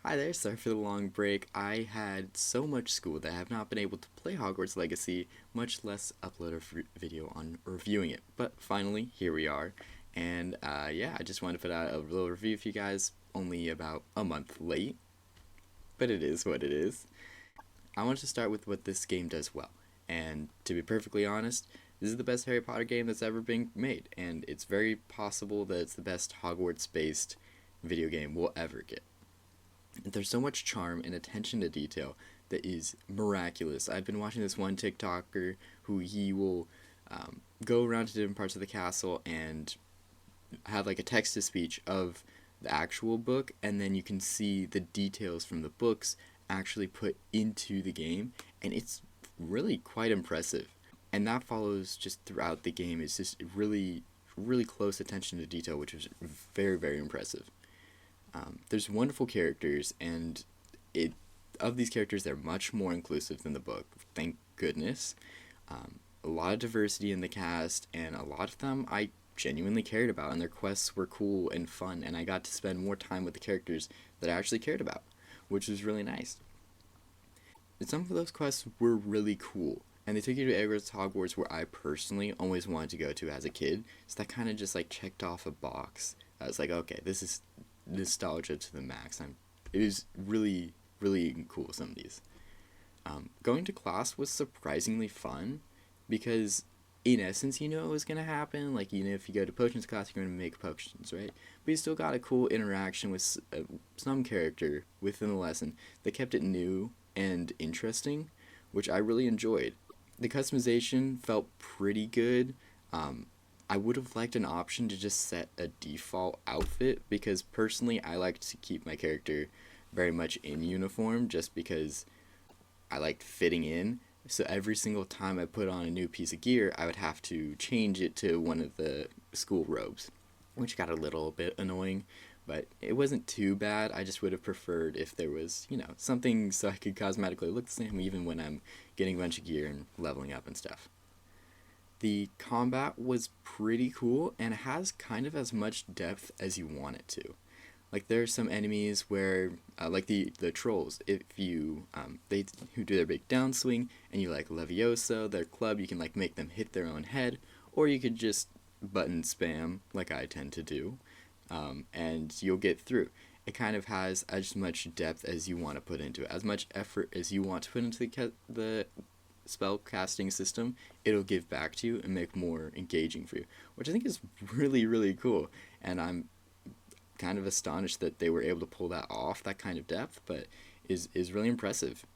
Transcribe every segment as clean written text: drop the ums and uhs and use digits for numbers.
Hi there, sorry for the long break. I had so much school that I have not been able to play Hogwarts Legacy, much less upload a video on reviewing it. But finally, here we are. And yeah, I just wanted to put out a little review for you guys, only about a month late, but it is what it is. I wanted to start with what this game does well. And to be perfectly honest, this is the best Harry Potter game that's ever been made, and it's very possible that it's the best Hogwarts based video game we'll ever get. There's so much charm and attention to detail that is miraculous. I've been watching this one TikToker who he will go around to different parts of the castle and have like a text to speech of the actual book, and then you can see the details from the books actually put into the game, and it's really quite impressive. And that follows just throughout the game. It's just really close attention to detail, which is very impressive. There's wonderful characters, and it of these characters, they're much more inclusive than the book. Thank goodness. A lot of diversity in the cast, and a lot of them I genuinely cared about, and their quests were cool and fun, and I got to spend more time with the characters that I actually cared about, which was really nice. And some of those quests were really cool, and they took you to Eggers Hogwarts, where I personally always wanted to go to as a kid, so that kind of just like checked off a box. I was like, okay, this is nostalgia to the max. It was really cool, some of these. Going to class was surprisingly fun because in essence you know what was going to happen. Like, you know, if you go to potions class, you're going to make potions, right? But you still got a cool interaction with some character within the lesson that kept it new and interesting, which I really enjoyed. The customization felt pretty good. I would have liked an option to just set a default outfit, because personally I like to keep my character very much in uniform just because I liked fitting in. So every single time I put on a new piece of gear, I would have to change it to one of the school robes, which got a little bit annoying, but it wasn't too bad. I just would have preferred if there was, something so I could cosmetically look the same even when I'm getting a bunch of gear and leveling up and stuff. The combat was pretty cool, and it has kind of as much depth as you want it to. Like, there are some enemies where, like the trolls, if you they who do their big downswing, and you like Levioso, their club, you can like make them hit their own head, or you could just button spam like I tend to do, and you'll get through. It kind of has as much depth as you want to put into it, as much effort as you want to put into the spell casting system. It'll give back to you and make more engaging for you, which I think is really cool. And I'm kind of astonished that they were able to pull that off, that kind of depth, but is really impressive.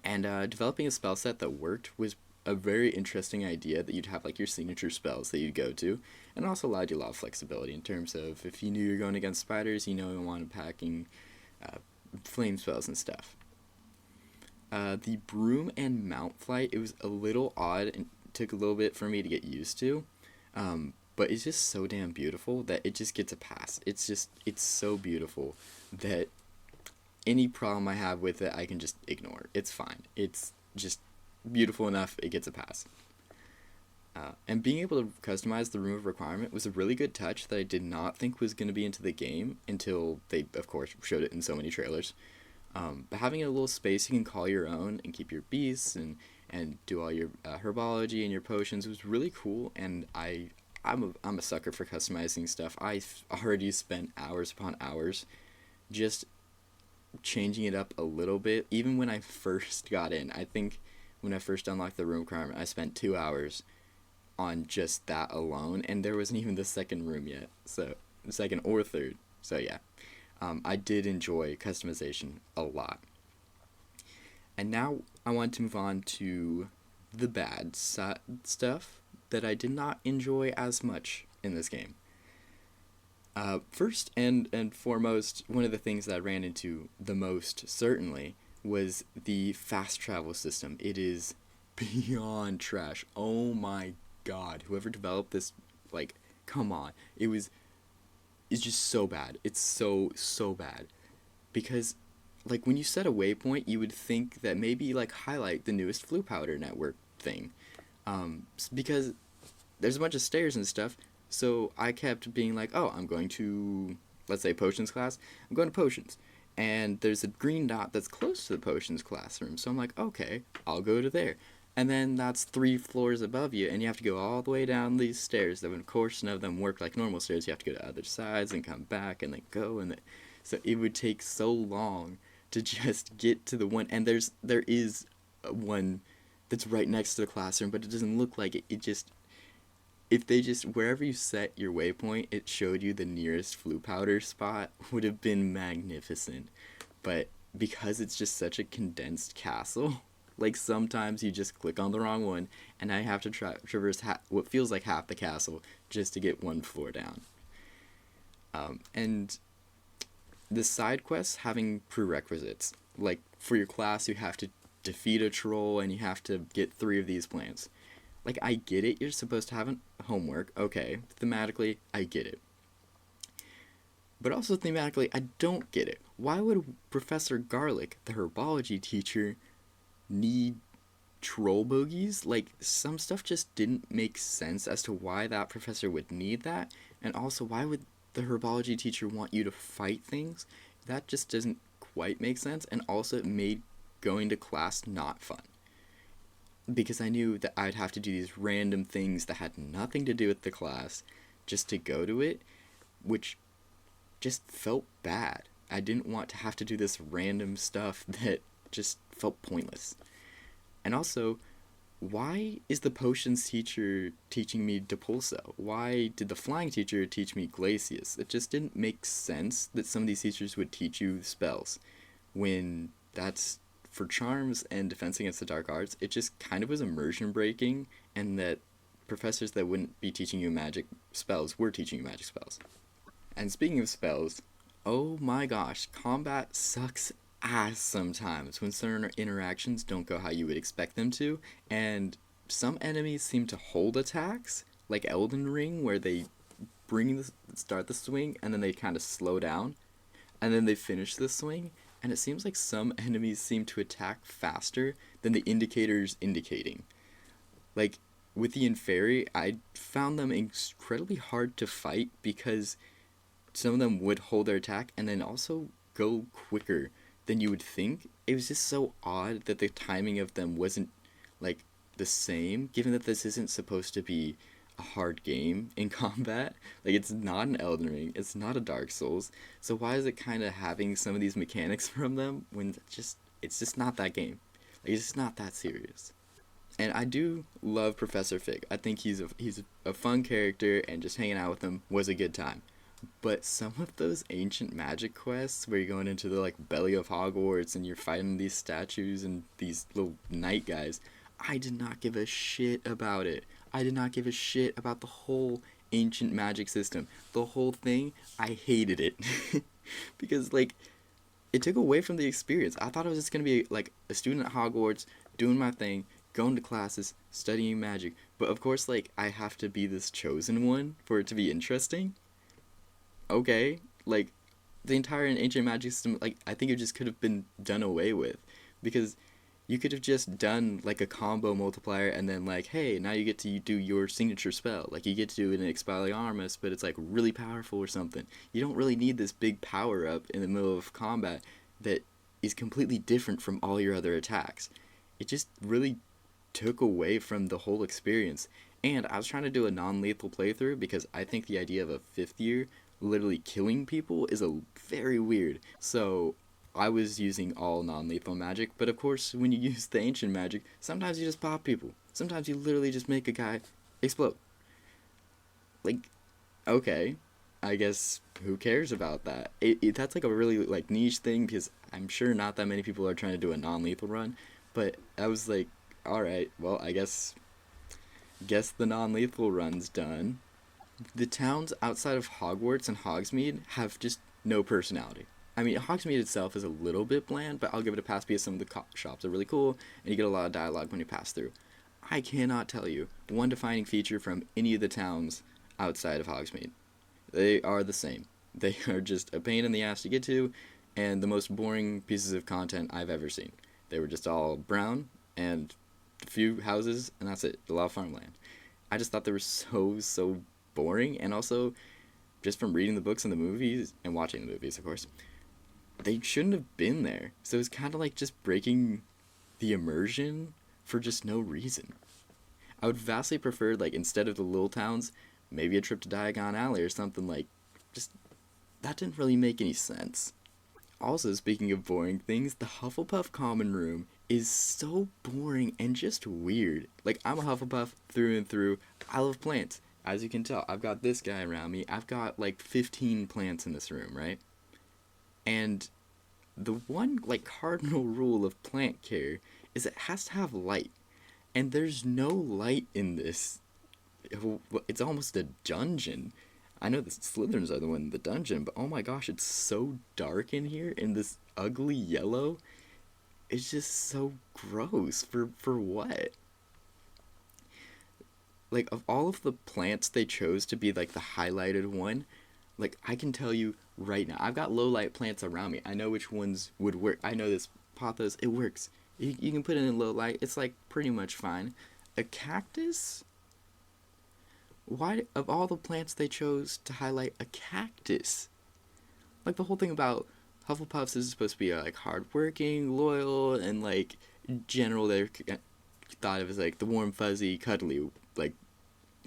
And developing a spell set that worked was a very interesting idea, that you'd have like your signature spells that you go to, and also allowed you a lot of flexibility in terms of if you knew you're going against spiders, you wanted packing flame spells and stuff. The broom and mount flight, it was a little odd and took a little bit for me to get used to. But it's just so damn beautiful that it just gets a pass. It's so beautiful that any problem I have with it, I can just ignore. It's fine. It's just beautiful enough, it gets a pass. And being able to customize the room of requirement was a really good touch that I did not think was going to be into the game until they, of course, showed it in so many trailers. But having a little space you can call your own and keep your beasts and do all your herbology and your potions was really cool. And I'm a sucker for customizing stuff. I've already spent hours upon hours just changing it up a little bit. Even when I first got in, I think when I first unlocked the room requirement, I spent 2 hours on just that alone, and there wasn't even the second room yet. So, the second or third. So yeah. I did enjoy customization a lot. And now I want to move on to the bad stuff that I did not enjoy as much in this game. First and foremost, one of the things that I ran into the most, certainly, was the fast travel system. It is beyond trash. Oh my god. Whoever developed this, like, come on. It's just so bad. It's so bad. Because, like, when you set a waypoint, you would think that maybe, like, highlight the newest Flu Powder Network thing. Because there's a bunch of stairs and stuff, so I kept being like, oh, I'm going to, let's say, potions class. I'm going to potions. and there's a green dot that's close to the potions classroom. So I'm like, okay, I'll go to there. And then that's 3 floors above you, and you have to go all the way down these stairs. That, of course, none of them work like normal stairs. You have to go to other sides and come back and then go, and then, so it would take so long to just get to the one. And there is one that's right next to the classroom, but it doesn't look like it. It just, if they just, wherever you set your waypoint, it showed you the nearest flue powder spot, would have been magnificent. But because it's just such a condensed castle, like sometimes you just click on the wrong one, and I have to traverse what feels like half the castle just to get 1 floor down. And the side quests having prerequisites. Like for your class, you have to defeat a troll and you have to get 3 of these plants. Like, I get it, you're supposed to have homework, okay, thematically, I get it. But also thematically, I don't get it. Why would Professor Garlic, the herbology teacher, need troll bogies? Like, some stuff just didn't make sense as to why that professor would need that, and also why would the herbology teacher want you to fight things? That just doesn't quite make sense, and also it made going to class not fun. Because I knew that I'd have to do these random things that had nothing to do with the class just to go to it, which just felt bad. I didn't want to have to do this random stuff that just felt pointless. And also, why is the potions teacher teaching me Depulso? Why did the flying teacher teach me Glacius? It just didn't make sense that some of these teachers would teach you spells when that's for charms and defense against the dark arts. It just kind of was immersion breaking, and that professors that wouldn't be teaching you magic spells were teaching you magic spells. And speaking of spells, oh my gosh, combat sucks ass sometimes when certain interactions don't go how you would expect them to, and some enemies seem to hold attacks, like Elden Ring, where they start the swing and then they kind of slow down, and then they finish the swing. And it seems like some enemies seem to attack faster than the indicators indicating. Like, with the Inferi, I found them incredibly hard to fight because some of them would hold their attack and then also go quicker than you would think. It was just so odd that the timing of them wasn't, like, the same, given that this isn't supposed to be a hard game in combat. Like, it's not an Elden Ring, it's not a Dark Souls, so why is it kind of having some of these mechanics from them when it's just not that game? Like, it's just not that serious. And I do love Professor Fig. I think he's a fun character, and just hanging out with him was a good time. But some of those ancient magic quests where you're going into the, like, belly of Hogwarts and you're fighting these statues and these little knight guys, I did not give a shit about it. I did not give a shit about the whole ancient magic system. The whole thing, I hated it. Because, like, it took away from the experience. I thought it was just going to be, like, a student at Hogwarts, doing my thing, going to classes, studying magic. But, of course, like, I have to be this chosen one for it to be interesting. Okay. Like, the entire ancient magic system, like, I think it just could have been done away with. Because you could have just done, like, a combo multiplier and then, like, hey, now you get to do your signature spell. Like, you get to do an Expelliarmus, but it's, like, really powerful or something. You don't really need this big power-up in the middle of combat that is completely different from all your other attacks. It just really took away from the whole experience. And I was trying to do a non-lethal playthrough because I think the idea of a 5th year literally killing people is very weird. So I was using all non-lethal magic, but of course, when you use the ancient magic, sometimes you just pop people. Sometimes you literally just make a guy explode. Like, okay, I guess who cares about that? That's like a really, like, niche thing, because I'm sure not that many people are trying to do a non-lethal run, but I was like, alright, well, I guess the non-lethal run's done. The towns outside of Hogwarts and Hogsmeade have just no personality. I mean, Hogsmeade itself is a little bit bland, but I'll give it a pass because some of the shops are really cool, and you get a lot of dialogue when you pass through. I cannot tell you one defining feature from any of the towns outside of Hogsmeade. They are the same. They are just a pain in the ass to get to, and the most boring pieces of content I've ever seen. They were just all brown, and a few houses, and that's it. A lot of farmland. I just thought they were so boring, and also, just from reading the books and the movies, and watching the movies, of course, they shouldn't have been there. So it's kind of like just breaking the immersion for just no reason. I would vastly prefer, like, instead of the little towns, maybe a trip to Diagon Alley or something. Like, just that didn't really make any sense. Also, speaking of boring things, the Hufflepuff common room is so boring and just weird. Like, I'm a Hufflepuff through and through. I love plants. As you can tell, I've got this guy around me. I've got like 15 plants in this room, right? And the one, like, cardinal rule of plant care is it has to have light. And there's no light in this. It's almost a dungeon. I know the Slytherins are the one in the dungeon, but oh my gosh, it's so dark in here in this ugly yellow. It's just so gross. For what? Like, of all of the plants they chose to be like the highlighted one, like, I can tell you right now, I've got low light plants around me. I know which ones would work. I know this pothos, it works. You can put it in low light. It's like pretty much fine. A cactus? Why, of all the plants they chose to highlight a cactus? Like, the whole thing about Hufflepuffs is supposed to be like hardworking, loyal, and like general. They're thought of as like the warm, fuzzy, cuddly like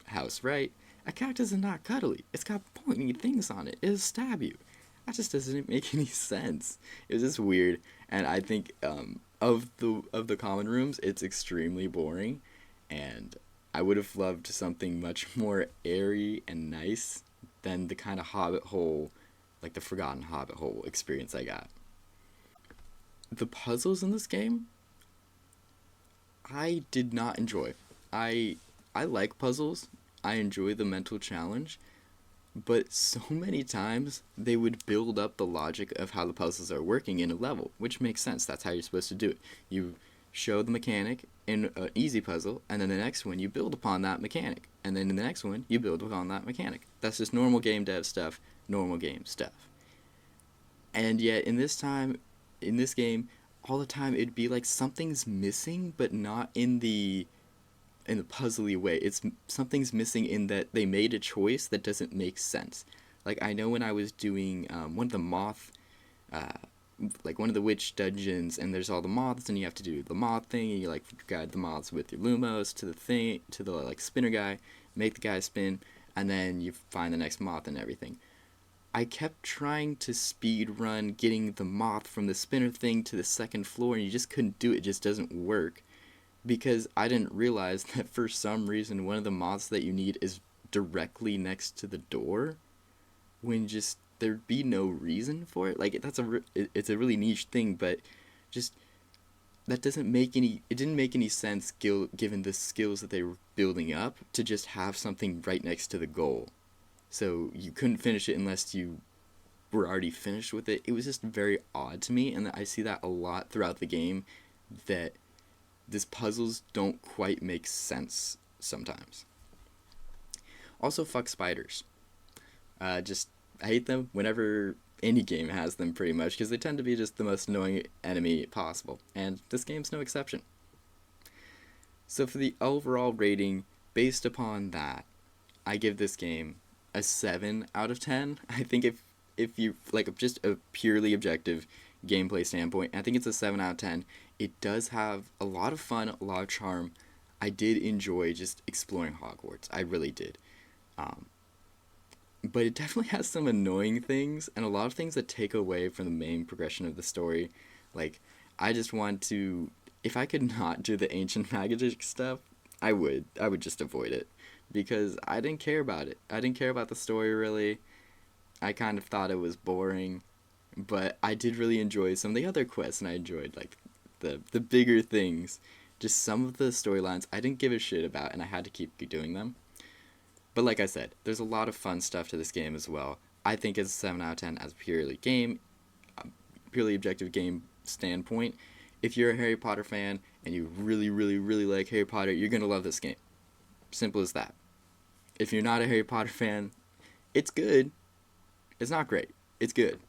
house, right? A cactus is not cuddly. It's got pointy things on it. It'll stab you. That just doesn't make any sense. It was just weird, and I think of the common rooms, it's extremely boring, and I would have loved something much more airy and nice than the kind of Hobbit hole, like the Forgotten Hobbit hole experience I got. The puzzles in this game, I did not enjoy. I I like puzzles. I enjoy the mental challenge, but so many times they would build up the logic of how the puzzles are working in a level, which makes sense. That's how you're supposed to do it. You show the mechanic in an easy puzzle, and then the next one you build upon that mechanic, and then in the next one you build upon that mechanic. That's just normal game dev stuff, normal game stuff. And yet in this game, all the time it'd be like something's missing, but not in the puzzly way. It's something's missing in that they made a choice that doesn't make sense. Like, I know when I was doing one of the uh, like one of the witch dungeons, and there's all the moths, and you have to do the moth thing, and you like guide the moths with your lumos to the thing, to the like spinner guy, make the guy spin, and then you find the next moth and everything. I kept trying to speed run getting the moth from the spinner thing to the second floor, and you just couldn't do it. It just doesn't work because I didn't realize that for some reason one of the moths that you need is directly next to the door when just there'd be no reason for it. Like, it's a really niche thing, but just that doesn't make any it didn't make any sense given the skills that they were building up to just have something right next to the goal. So you couldn't finish it unless you were already finished with it. It was just very odd to me, and I see that a lot throughout the game, that these puzzles don't quite make sense sometimes. Also, fuck spiders. Just I hate them whenever any game has them, pretty much, because they tend to be just the most annoying enemy possible, and this game's no exception. So for the overall rating, based upon that, I give this game a 7 out of 10. I think if you like just a purely objective gameplay standpoint, I think it's a 7 out of 10. It does have a lot of fun, a lot of charm. I did enjoy just exploring Hogwarts. I really did. Um, but it definitely has some annoying things and a lot of things that take away from the main progression of the story. Like, I just want to, if I could not do the ancient magic stuff, I would. I would just avoid it because I didn't care about it. I didn't care about the story really. I kind of thought it was boring, but I did really enjoy some of the other quests, and I enjoyed like the bigger things. Just some of the storylines I didn't give a shit about, and I had to keep doing them. But like I said, there's a lot of fun stuff to this game as well. I think it's a 7 out of 10 as purely objective game standpoint. If you're a Harry Potter fan and you really, really, really like Harry Potter, you're going to love this game. Simple as that. If you're not a Harry Potter fan, it's good. It's not great. It's good.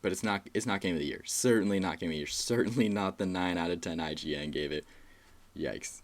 But it's not game of the year. Certainly not game of the year. Certainly not the 9 out of 10 IGN gave it. Yikes.